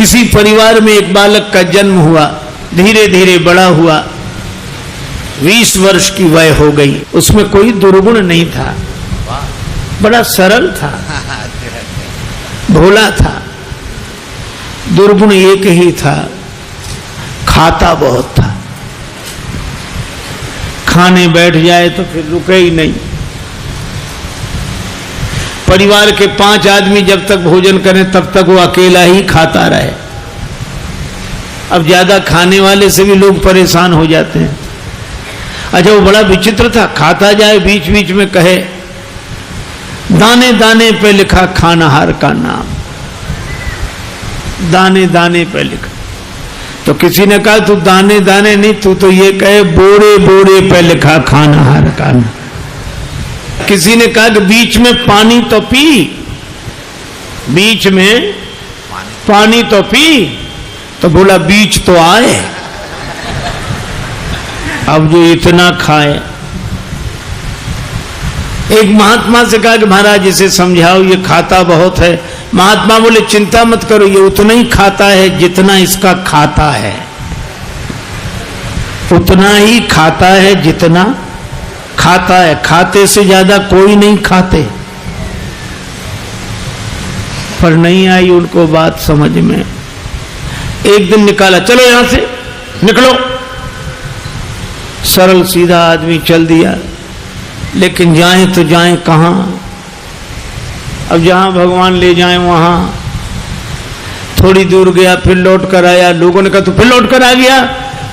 किसी परिवार में एक बालक का जन्म हुआ, धीरे धीरे बड़ा हुआ, 20 वर्ष की वय हो गई। उसमें कोई दुर्गुण नहीं था, बड़ा सरल था, भोला था। दुर्गुण एक ही था, खाता बहुत था। खाने बैठ जाए तो फिर रुके ही नहीं। परिवार के 5 आदमी जब तक भोजन करें तब तक वो अकेला ही खाता रहे। अब ज्यादा खाने वाले से भी लोग परेशान हो जाते हैं। अच्छा, वो बड़ा विचित्र था, खाता जाए बीच बीच में कहे दाने दाने पे लिखा खानाहार का नाम, दाने दाने पे लिखा। तो किसी ने कहा तू दाने दाने नहीं, तू तो ये कहे बोरे बोरे पे लिखा खानाहार का नाम। किसी ने कहा कि बीच में पानी तो पी, बीच में पानी तो पी, तो बोला बीच तो आए। अब जो इतना खाए। एक महात्मा से कहा कि महाराज इसे समझाओ, ये खाता बहुत है। महात्मा बोले चिंता मत करो, ये उतना ही खाता है जितना इसका खाता है, उतना ही खाता है जितना खाता है, खाते से ज्यादा कोई नहीं खाते। पर नहीं आई उनको बात समझ में। एक दिन निकाला, चलो यहां से निकलो। सरल सीधा आदमी चल दिया, लेकिन जाएं तो जाएं कहां? अब जहां भगवान ले जाएं वहां। थोड़ी दूर गया, फिर लौट कर आया। लोगों ने कहा तू फिर लौट कर आ गया?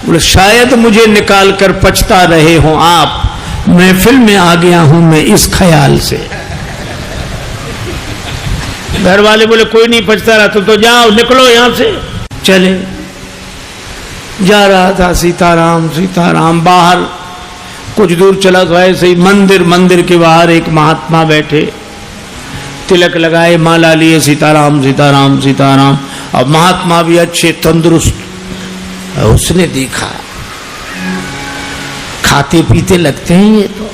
बोले शायद मुझे निकाल कर पछता रहे हो आप, महफिल में आ गया हूं मैं इस ख्याल से। घर वाले बोले कोई नहीं पछता रहा, तुम तो जाओ, निकलो यहां से। चले, जा रहा था सीताराम सीताराम। बाहर कुछ दूर चला तो ऐसे ही मंदिर के बाहर एक महात्मा बैठे, तिलक लगाए, माला लिए, सीताराम सीताराम सीताराम। अब महात्मा भी अच्छे तंदुरुस्त। उसने देखा खाते पीते लगते हैं ये तो।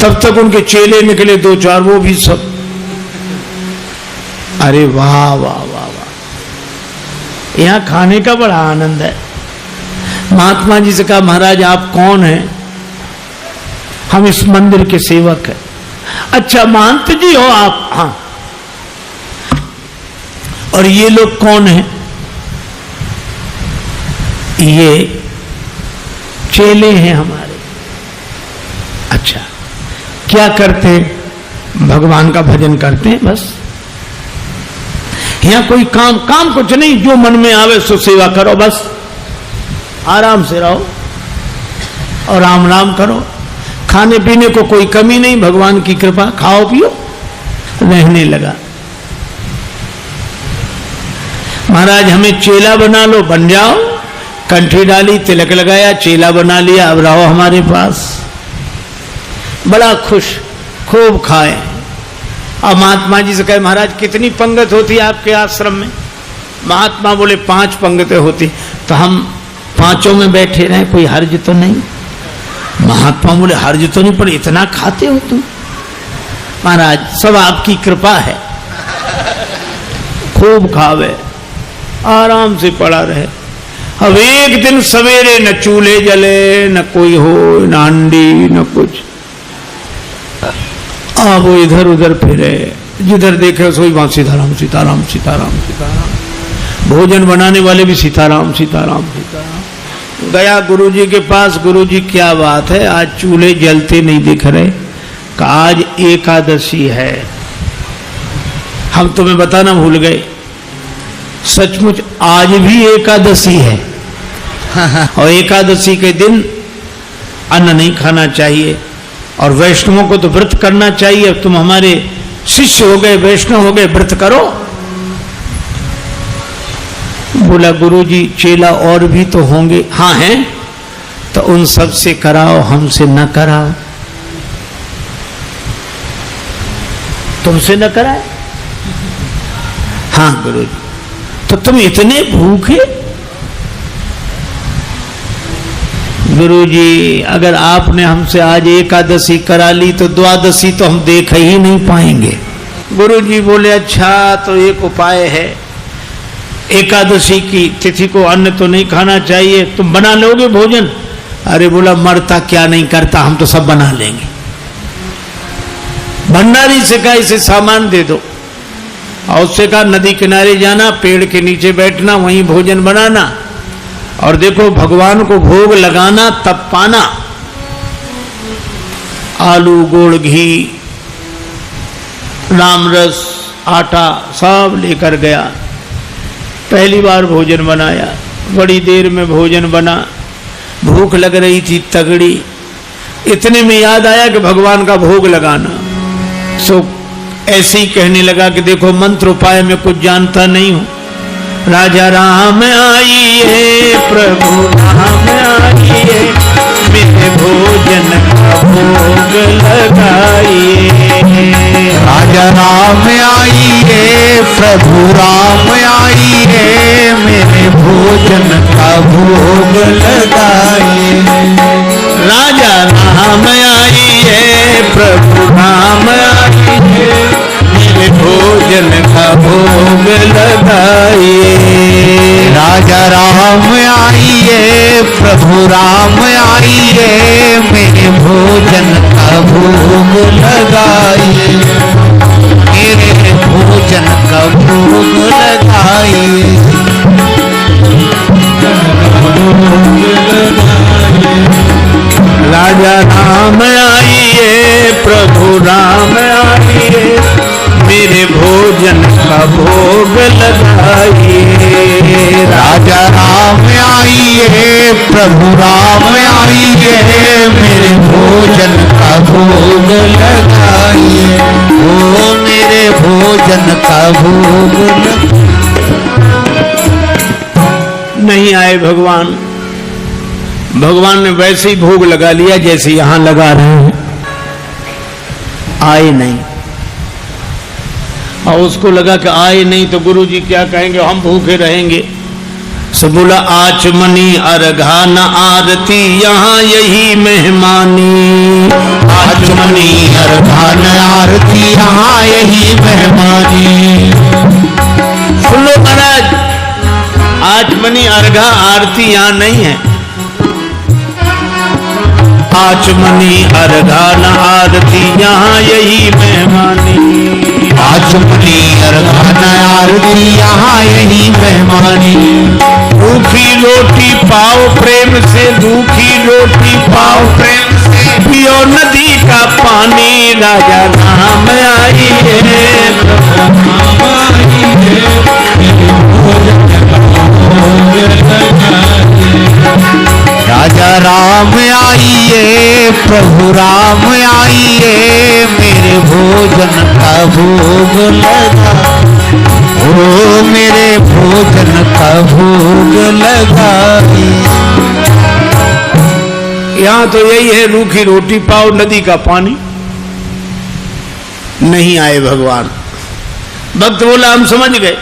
तब तक उनके चेले निकले 2-4, वो भी सब। अरे वाह वाह वाह वाह, यहां खाने का बड़ा आनंद है। महात्मा जी से कहा महाराज आप कौन हैं? हम इस मंदिर के सेवक हैं। अच्छा महंत जी हो आप? हाँ। और ये लोग कौन हैं? ये चेले हैं हमारे। अच्छा, क्या करते हैं? भगवान का भजन करते हैं बस। यहां कोई काम कुछ नहीं, जो मन में आवे सो सेवा करो बस। आराम से रहो और राम राम करो। खाने पीने को कोई कमी नहीं, भगवान की कृपा, खाओ पियो। रहने लगा। महाराज हमें चेला बना लो, बन जाओ। कंठी डाली, तिलक लगाया, चेला बना लिया, अब रहो हमारे पास। बड़ा खुश, खूब खाए। अब महात्मा जी से कहे महाराज कितनी पंगत होती है आपके आश्रम में? महात्मा बोले 5 पंगतें होती। तो हम 5 में बैठे रहे, कोई हर्ज तो नहीं? महात्मा बोले हर्ज तो नहीं, पर इतना खाते हो तुम? महाराज सब आपकी कृपा है। खूब खावे, आराम से पड़ा रहे। अब एक दिन सवेरे न चूल्हे जले, न कोई हो, न अंडी, न कुछ। अब वो इधर उधर फिरे, जिधर देखे सोई वहां सीताराम सीताराम सीताराम सीताराम। भोजन बनाने वाले भी सीताराम सीताराम सीताराम। गया गुरुजी के पास, गुरुजी क्या बात है, आज चूल्हे जलते नहीं दिख रहे? आज एकादशी है। हम तुम्हें बताना भूल गए, सचमुच आज भी एकादशी है। और एकादशी के दिन अन्न नहीं खाना चाहिए, और वैष्णवों को तो व्रत करना चाहिए। तुम हमारे शिष्य हो गए, वैष्णव हो गए, व्रत करो। बोला गुरुजी चेला और भी तो होंगे? हाँ हैं। तो उन सब से कराओ, हमसे न कराओ। तुमसे न कराए? हाँ गुरुजी। तो तुम इतने भूखे? गुरुजी अगर आपने हमसे आज एकादशी करा ली तो द्वादशी तो हम देख ही नहीं पाएंगे। गुरुजी बोले अच्छा तो एक उपाय है, एकादशी की तिथि को अन्न तो नहीं खाना चाहिए, तुम बना लोगे भोजन? अरे बोला मरता क्या नहीं करता, हम तो सब बना लेंगे। भंडारी से कहा इसे सामान दे दो, और उससे कहा नदी किनारे जाना, पेड़ के नीचे बैठना, वहीं भोजन बनाना, और देखो भगवान को भोग लगाना तब पाना। आलू, गुड़, घी, रामरस, आटा सब लेकर गया। पहली बार भोजन बनाया, बड़ी देर में भोजन बना, भूख लग रही थी तगड़ी। इतने में याद आया कि भगवान का भोग लगाना। सो ऐसे ही कहने लगा कि देखो मंत्र उपाय में कुछ जानता नहीं हूं। राजा राम आइए, प्रभु राम आइए, मेरे भोजन का भोग लगाइए। राजा राम आइए, प्रभु राम आइए, मेरे भोजन का भोग लगाइए। राजा राम आइए, प्रभु राम आइए, मेरे भोजन का भोग लगाइए। राजा राम आइए, प्रभु राम आइए, मेरे भोजन का भोग लगाइए। मेरे भोजन का भोग लगाइए। राजा राम आइए, प्रभु राम आइए, मेरे भोजन का भोग लगाइए। राजा राम आइए, प्रभु राम आइए, मेरे भोजन का भोग लगाइए। ओ मेरे भोजन का भोग नहीं आए भगवान। भगवान ने वैसे ही भोग लगा लिया जैसे यहां लगा रहे हैं, आए नहीं। और उसको लगा कि आए नहीं तो गुरुजी क्या कहेंगे, हम भूखे रहेंगे। सो बोला आचमनी अर्घा न आरती, यहाँ यही मेहमानी। आचमनी अर्घा न आरती, यहाँ यही मेहमानी। सुन लो महाराज, आचमनी अर्घा आरती यहाँ नहीं है। आचमनी अर्घा न आरती, यहाँ यही मेहमानी। आचमनी अर्घा न आरती, यहाँ यही मेहमानी। रूखी रोटी पाओ प्रेम से, रूखी रोटी पाओ प्रेम से, पियो नदी का पानी। राजा राम आइए, राजा राम आइए, प्रभु राम आइए, मेरे भोजन का भोग लगा। ओ मेरे भोजन का भोग लगाइए। यहाँ तो यही है, रूखी रोटी पाओ नदी का पानी। नहीं आए भगवान। भक्त बोला हम समझ गए,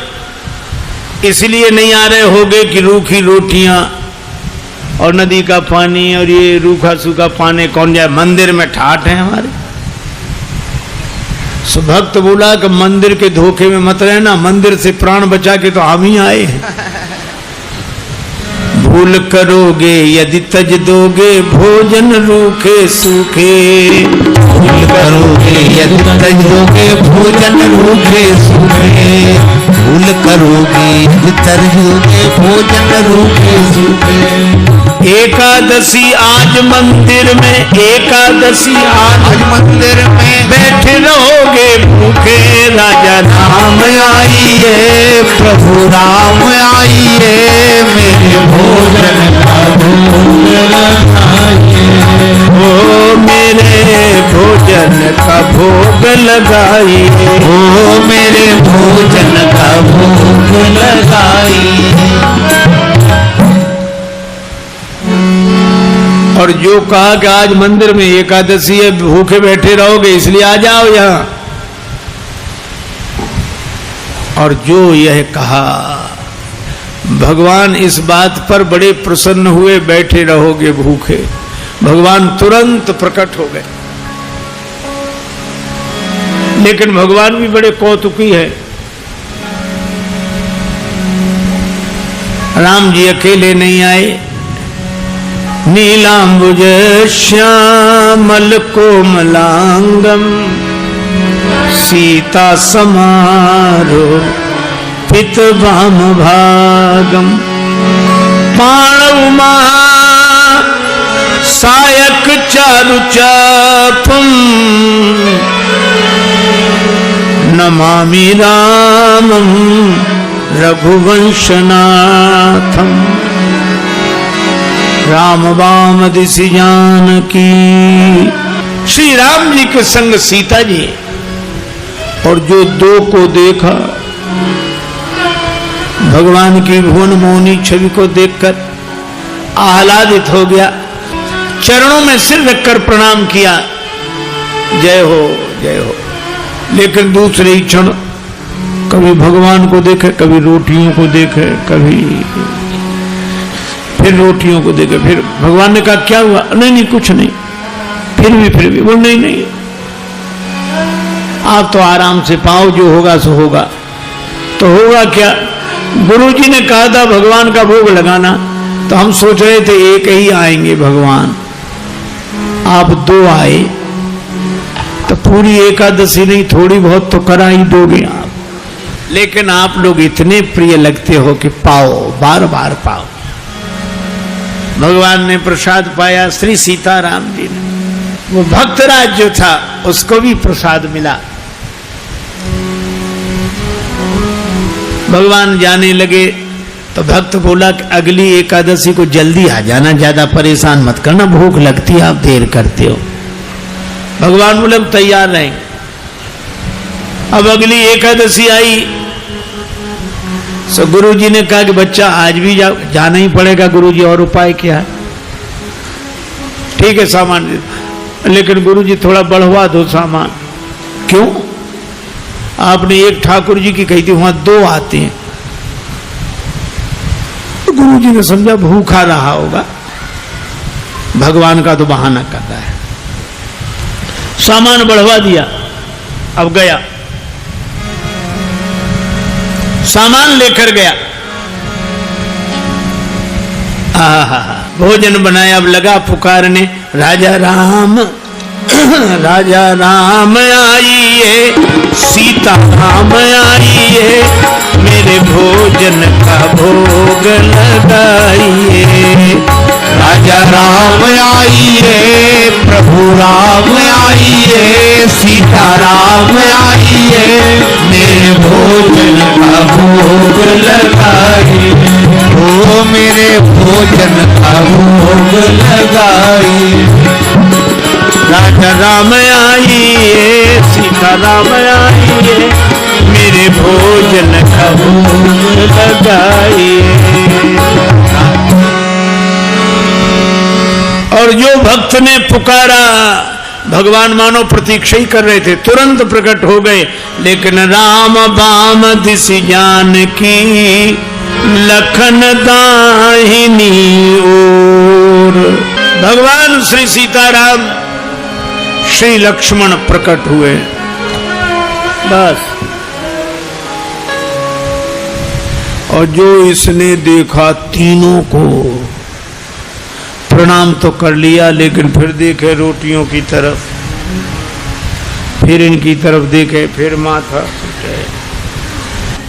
इसलिए नहीं आ रहे होगे कि रूखी रोटियां और नदी का पानी और ये रूखा सूखा पानी कौन जाए, मंदिर में ठाठ है हमारे। सो भक्त बोला कि मंदिर के धोखे में मत रहना, मंदिर से प्राण बचा के तो हम ही आए हैं। भूल करोगे यदि तज दोगे भोजन रूखे सूखे। भूल करोगे यदि तज दोगे भोजन रूखे सूखे। भूल करोगे यदि तज दोगे भोजन रूखे सूखे। एकादशी आज मंदिर में, एकादशी आज मंदिर में बैठे रहोगे भूखे। राजा राम आइए, प्रभु राम आइए, मेरे भोजन का भोग लगाइए। ओ मेरे भोजन का भोग लगाइए। ओ मेरे भोजन का भोग लगाइए। और जो कहा कि आज मंदिर में एकादशी है, भूखे बैठे रहोगे इसलिए आ जाओ यहाँ। और जो यह कहा, भगवान इस बात पर बड़े प्रसन्न हुए, बैठे रहोगे भूखे। भगवान तुरंत प्रकट हो गए। लेकिन भगवान भी बड़े कौतुकी है। राम जी अकेले नहीं आए, नीलांबुज श्यामल कोमलांगम सीता समारो पित वाम भागम पाणव महा सायक चारु चापम नमामि रामं रघुवंशनाथम राम वाम दिशि जानकी। श्री राम जी के संग सीता जी, और जो दो को देखा भगवान की भुवन मोहनी छवि को देखकर आह्लादित हो गया, चरणों में सिर रखकर प्रणाम किया, जय हो जय हो। लेकिन दूसरे ही क्षण कभी भगवान को देखे, कभी रोटियों को देखे, कभी फिर रोटियों को देखे। फिर भगवान ने कहा क्या हुआ? नहीं नहीं कुछ नहीं। फिर भी बोल नहीं नहीं, आप तो आराम से पाओ, जो होगा सो होगा। तो होगा क्या? गुरुजी ने कहा था भगवान का भोग लगाना, तो हम सोच रहे थे एक ही आएंगे भगवान, आप दो आए, तो पूरी एकादशी नहीं थोड़ी बहुत तो करा ही दोगे आप। लेकिन आप लोग इतने प्रिय लगते हो कि पाओ, बार बार पाओ। भगवान ने प्रसाद पाया, श्री सीताराम जी ने। वो भक्तराज जो था उसको भी प्रसाद मिला। भगवान जाने लगे तो भक्त बोला कि अगली एकादशी को जल्दी आ जाना, ज्यादा परेशान मत करना, भूख लगती है, आप देर करते हो। भगवान बोले हम तैयार रहेंगे। अब अगली एकादशी आई तो गुरुजी ने कहा कि बच्चा आज भी जाना ही पड़ेगा। गुरुजी और उपाय क्या है? ठीक है सामान, लेकिन गुरुजी थोड़ा बढ़वा दो सामान। क्यों? आपने एक ठाकुर जी की कही थी, वहां दो आते हैं। तो गुरुजी ने समझा भूखा रहा होगा, भगवान का तो बहाना कर रहा है। सामान बढ़वा दिया। अब गया, सामान लेकर गया, भोजन बनाया। अब लगा पुकारने, राजा राम राजा राम आइए, सीता राम आइए, मेरे भोजन का भोग लगाइए। राजा राम आइए, प्रभु राम आइए, सीता राम आइए, मेरे भोजन का भोग लगाइए। ओ मेरे भोजन का भोग लगाइए। राजा राम आइए, सीता राम आइए, मेरे भोजन का भोग लगाइए। और जो भक्त ने पुकारा, भगवान मानो प्रतीक्षा ही कर रहे थे, तुरंत प्रकट हो गए। लेकिन राम बाम दिशि जानकी, लखन दाहिनी ओर। भगवान श्री सीताराम श्री लक्ष्मण प्रकट हुए। बस, और जो इसने देखा तीनों को प्रणाम तो कर लिया, लेकिन फिर देखे रोटियों की तरफ, फिर इनकी तरफ देखे, फिर माथा।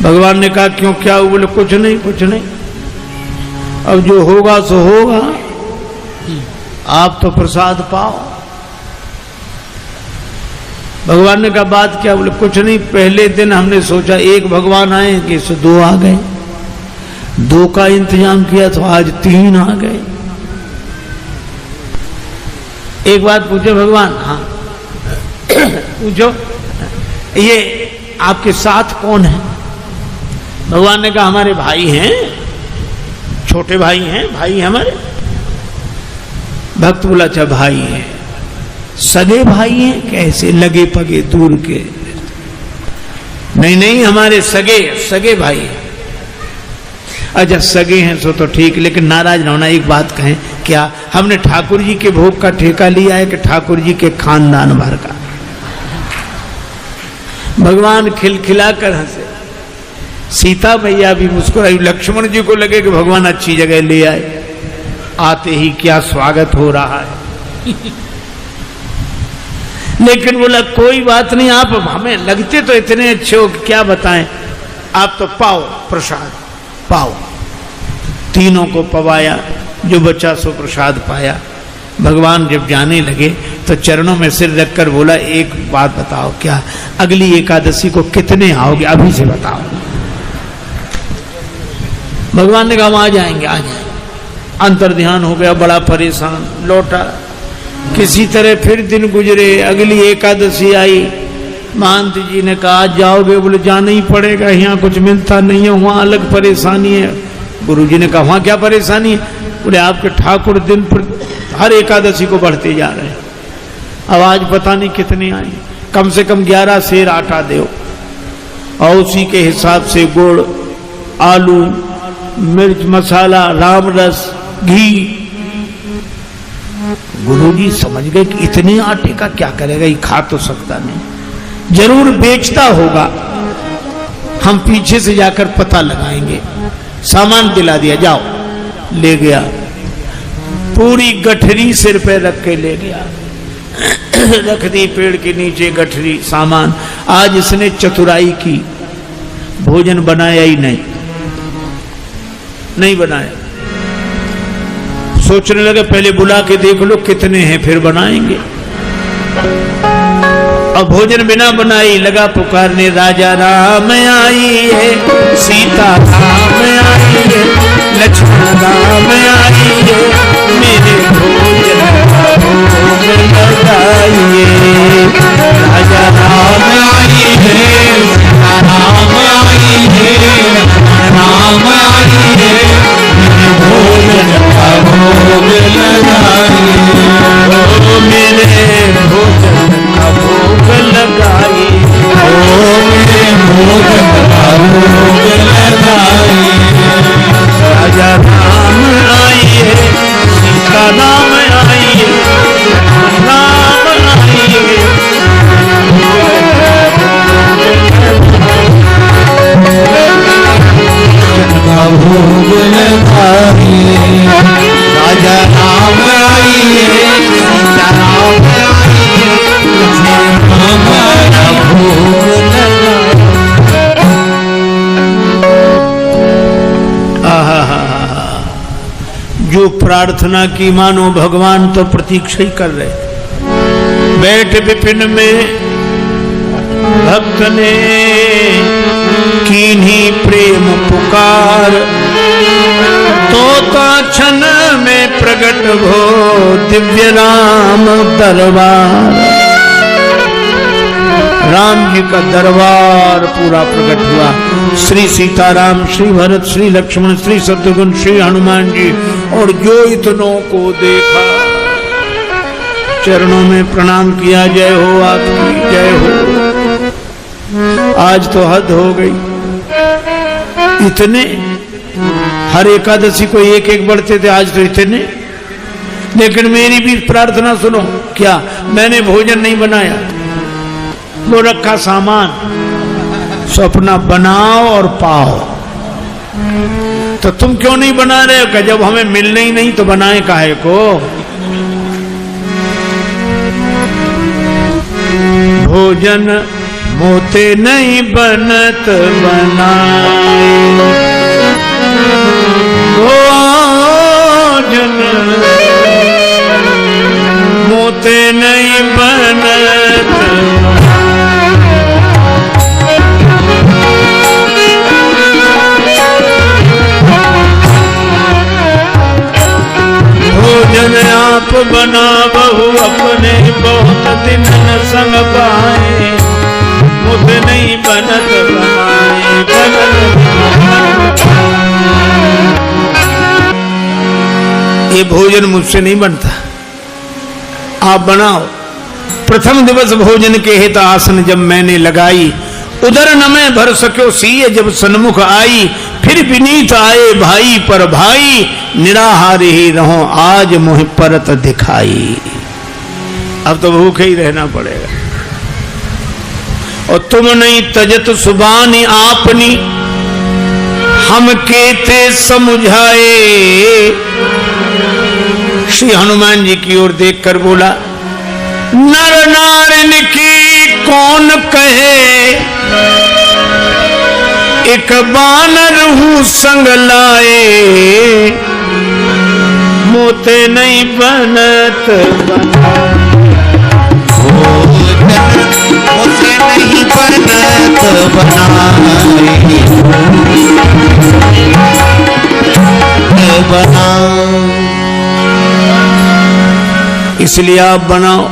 भगवान ने कहा क्यों, क्या हुआ? बोले कुछ नहीं कुछ नहीं, अब जो होगा सो होगा, आप तो प्रसाद पाओ। भगवान ने कहा बात क्या? बोले कुछ नहीं, पहले दिन हमने सोचा एक भगवान आएंगे, सो दो आ गए, दो का इंतजाम किया तो आज तीन आ गए। एक बात पूछो भगवान? हाँ पूछो, ये आपके साथ कौन है? भगवान ने कहा हमारे भाई हैं, छोटे भाई हैं, भाई हमारे। भक्त बोला अच्छा भाई हैं, सगे भाई हैं? कैसे? लगे पगे दूर के? नहीं नहीं, हमारे सगे भाई हैं। अच्छा सगे हैं सो तो ठीक, लेकिन नाराज ना होना, एक बात कहें, क्या हमने ठाकुर जी के भोग का ठेका लिया है कि ठाकुर जी के खानदान भर का? भगवान खिलखिलाकर हंसे, सीता मैया भी मुस्कुराई। लक्ष्मण जी को लगे कि भगवान अच्छी जगह ले आए, आते ही क्या स्वागत हो रहा है। लेकिन बोला कोई बात नहीं, आप हमें लगते तो इतने अच्छे हो कि क्या बताएं, आप तो पाओ प्रसाद पाओ। तीनों को पवाया, जो बचा सो प्रसाद पाया। भगवान जब जाने लगे तो चरणों में सिर रखकर बोला, एक बात बताओ, क्या अगली एकादशी को कितने आओगे, अभी से बताओ। भगवान ने कहा हम आ जाएंगे, आ जाएंगे। अंतर ध्यान हो गया, बड़ा परेशान लौटा। किसी तरह फिर दिन गुजरे, अगली एकादशी आई। महंत जी ने कहा आज जाओगे? बोले जाना ही पड़ेगा, यहाँ कुछ मिलता नहीं है, वहाँ अलग परेशानी है। गुरुजी ने कहा वहाँ क्या परेशानी है? बोले आपके ठाकुर दिन पर हर एकादशी को बढ़ते जा रहे हैं, अब आज पता नहीं कितने आए, कम से कम 11 सेर आटा दो और उसी के हिसाब से गुड़, आलू, मिर्च मसाला, राम रस, घी। गुरुजी समझ गए कि इतने आटे का क्या करेगा, ये खा तो सकता नहीं, जरूर बेचता होगा, हम पीछे से जाकर पता लगाएंगे। सामान दिला दिया, जाओ। ले गया, पूरी गठरी सिर पे रख के ले गया, रख दी पेड़ के नीचे गठरी सामान। आज इसने चतुराई की, भोजन बनाया ही नहीं बनाया। सोचने लगे पहले बुला के देख लो कितने हैं फिर बनाएंगे। अब भोजन बिना बनाई लगा पुकारने, राजा राम आई है, सीता राम आई है, लक्ष्मण राम आई है, मेरे भोजन का भोग लगाइए। राजा राम आई है, सीता राम आई है, राम आई है, मेरे भोजन का भोग लगाइए। ओ मेरे भोजन का भोग लगाइए, ओ मेरे भोजन का भोग लगाइए। राजा राम आई है, सीता राम आई है, राम आई है, भोग लगाइए। राजा राम आई है, सीता राम आई है, हमारा भोग लगाइए। जो प्रार्थना की मानो भगवान तो प्रतीक्षा ही कर रहे। बैठ विपिन में भक्त ने कीन्ही प्रेम पुकार, तोता क्षण में प्रकट हो दिव्य राम दरबार। राम जी का दरबार पूरा प्रकट हुआ। श्री सीताराम, श्री भरत, श्री लक्ष्मण, श्री शत्रुघ्न, श्री हनुमान जी, और जो इतनों को देखा चरणों में प्रणाम किया। जय हो आपकी, जय हो। आज तो हद हो गई, इतने हर एकादशी को एक एक बढ़ते थे, आज तो इतने। लेकिन मेरी भी प्रार्थना सुनो, क्या मैंने भोजन नहीं बनाया, वो रखा सामान, सो अपना बनाओ और पाओ। तो तुम क्यों नहीं बना रहे हो? जब हमें मिलने ही नहीं तो बनाए काहे को? भोजन मोते नहीं बनत बनाए, भोजन मोते नहीं बनत। भोजन आप बना बहु अपने, बहुत दिन न संग पाए, मुझ नहीं बनत बनाए ये भोजन मुझसे नहीं बनता, आप बनाओ। प्रथम दिवस भोजन के हित आसन जब मैंने लगाई, उधर न मैं भर सक्यो सीए जब सन्मुख आई। फिर विनीत आए भाई पर भाई, निराहार ही रहो आज मुझ परत दिखाई। अब तो भूखे ही रहना पड़ेगा। और तुम नहीं तजत सुबानी आपनी, हम केते समझाए। श्री हनुमान जी की ओर देखकर बोला, नर नारिन की कौन कहे, एक बानर हूं संग लाए, मोते नहीं बनत बना, मोते नहीं बनत बना। इसलिए आप बनाओ।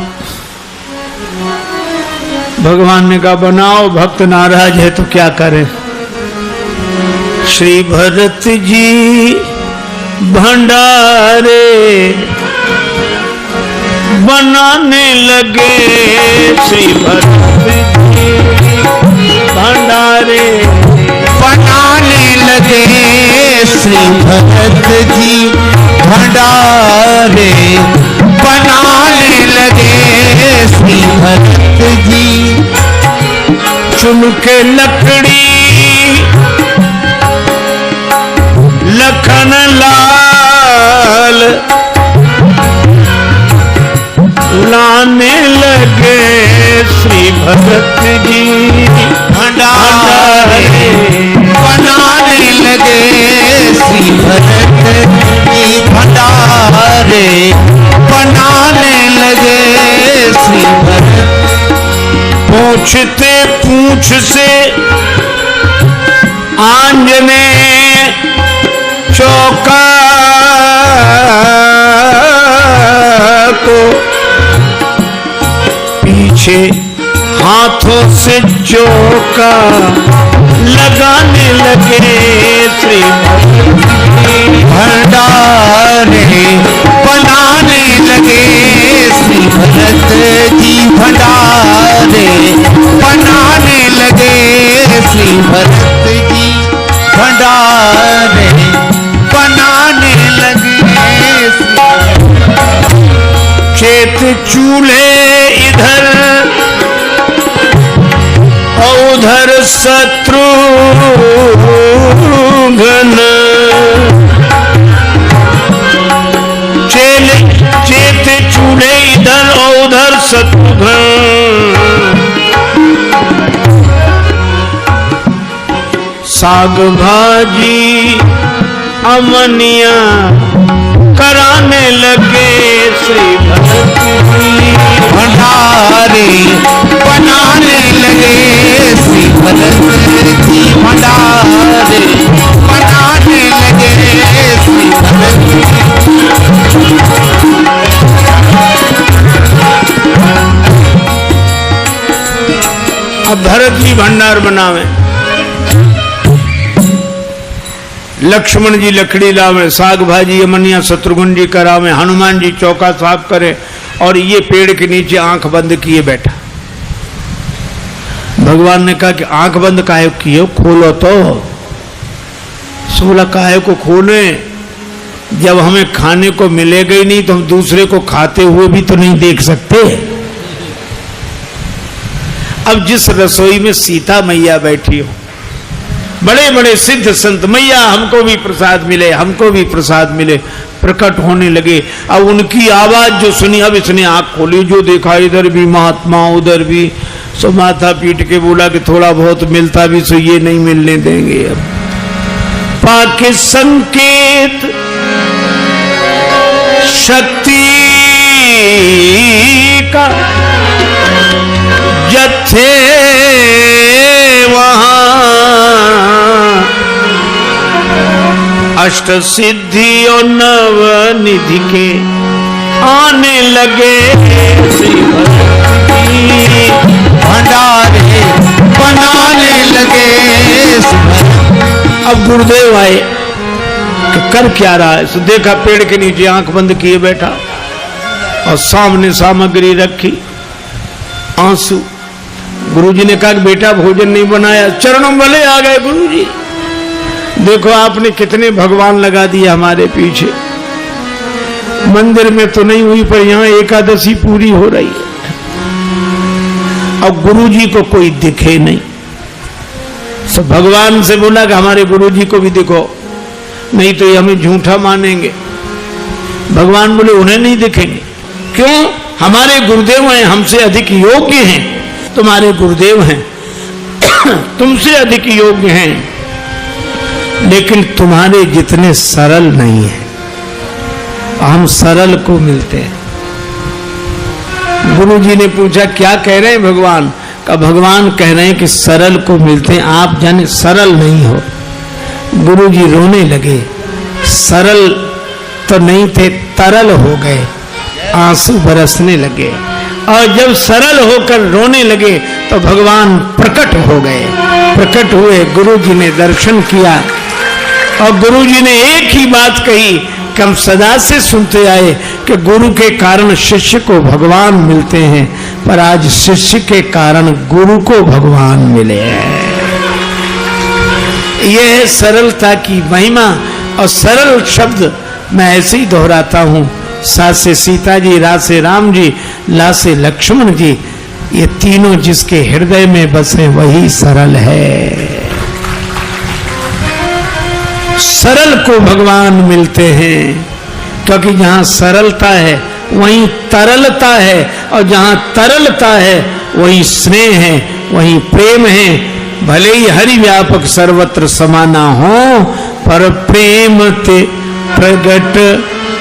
भगवान ने कहा बनाओ, भक्त नाराज है तो क्या करें। श्री भरत जी भंडारे बनाने लगे, श्री भरत जी भंडारे बनाने लगे, श्री भरत जी भंडारे बनाने लगे, श्री भरत जी। चुन के लकड़ी लखन लाल लाने लगे, श्री भरत जी भंडारे बनाने लगे, श्री भरत जी भंडारे बनाने लगे, श्री भरत। पूछते पूछ से आंजने चौका को, पीछे हाथों से चौका लगाने लगे, श्री भंडारे बनाने लगे, श्री भरत जी भंडारे बनाने लगे, श्री भरत जी भंडारे बनाने लगे। चेत चूल्हे इधर उधर शत्रुघ्न, चेत चूल्हे इधर उधर शत्रुघ्न, साग भाजी अमनिया कराने लगे, श्री भरत जी भंडारे बनाने लगे, श्री भरत जी भंडारे बनाने लगे, श्री भरत जी। अब भरत जी भंडार बनावे, लक्ष्मण जी लकड़ी लावे, साग भाजी अमनिया शत्रुघ्न जी करावे, हनुमान जी चौका साफ करे, और ये पेड़ के नीचे आंख बंद किए बैठा। भगवान ने कहा कि आंख बंद काहे किए, खोलो तो। सोला काहे को खोले, जब हमें खाने को मिलेगा ही नहीं तो हम दूसरे को खाते हुए भी तो नहीं देख सकते। अब जिस रसोई में सीता मैया बैठी हो, बड़े बड़े सिद्ध संत मैया हमको भी प्रसाद मिले, हमको भी प्रसाद मिले, प्रकट होने लगे। अब उनकी आवाज जो सुनी, अब इसने आंख खोली, जो देखा इधर भी महात्मा उधर भी, सो माथा पीट के बोला कि थोड़ा बहुत मिलता भी सो ये नहीं मिलने देंगे। अब पाके संकेत शक्ति का जत्थे वहां अष्ट सिद्धि और नव निधि के आने लगे, श्री भरत जी भंडारे बनाने लगे। अब गुरुदेव आए कि कर क्या रहा है, तो देखा पेड़ के नीचे आंख बंद किए बैठा और सामने सामग्री रखी, आंसू। गुरुजी ने कहा कि बेटा भोजन नहीं बनाया, चरणों वाले आ गए गुरुजी, देखो आपने कितने भगवान लगा दिए हमारे पीछे, मंदिर में तो नहीं हुई पर यहाँ एकादशी पूरी हो रही है। और गुरु जी को कोई दिखे नहीं। तो भगवान से बोला कि हमारे गुरु जी को भी दिखो, नहीं तो ये हमें झूठा मानेंगे। भगवान बोले उन्हें नहीं दिखेंगे। क्यों? हमारे गुरुदेव हैं, हमसे अधिक योग्य हैं। तुम्हारे गुरुदेव हैं, तुमसे अधिक योग्य हैं, लेकिन तुम्हारे जितने सरल नहीं है। हम सरल को मिलते हैं। गुरु जी ने पूछा क्या कह रहे हैं भगवान? का भगवान कह रहे हैं कि सरल को मिलते हैं, आप जाने सरल नहीं हो। गुरु जी रोने लगे। सरल तो नहीं थे, तरल हो गए, आंसू बरसने लगे। और जब सरल होकर रोने लगे तो भगवान प्रकट हो गए। प्रकट हुए, गुरु जी ने दर्शन किया और गुरु जी ने एक ही बात कही कि हम सदा से सुनते आए कि गुरु के कारण शिष्य को भगवान मिलते हैं, पर आज शिष्य के कारण गुरु को भगवान मिले हैं। यह है सरलता की महिमा। और सरल शब्द मैं ऐसे ही दोहराता हूं। सा से सीता जी, रा से राम जी, ला से लक्ष्मण जी, ये तीनों जिसके हृदय में बसे वही सरल है। सरल को भगवान मिलते हैं, क्योंकि जहां सरलता है वहीं तरलता है, और जहां तरलता है वहीं स्नेह है, वहीं प्रेम है। भले ही हरि व्यापक सर्वत्र समाना हो, पर प्रेम ते प्रगट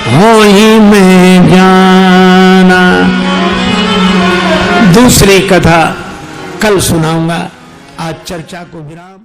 हो ही मैं जाना। दूसरी कथा कल सुनाऊंगा। आज चर्चा को विराम।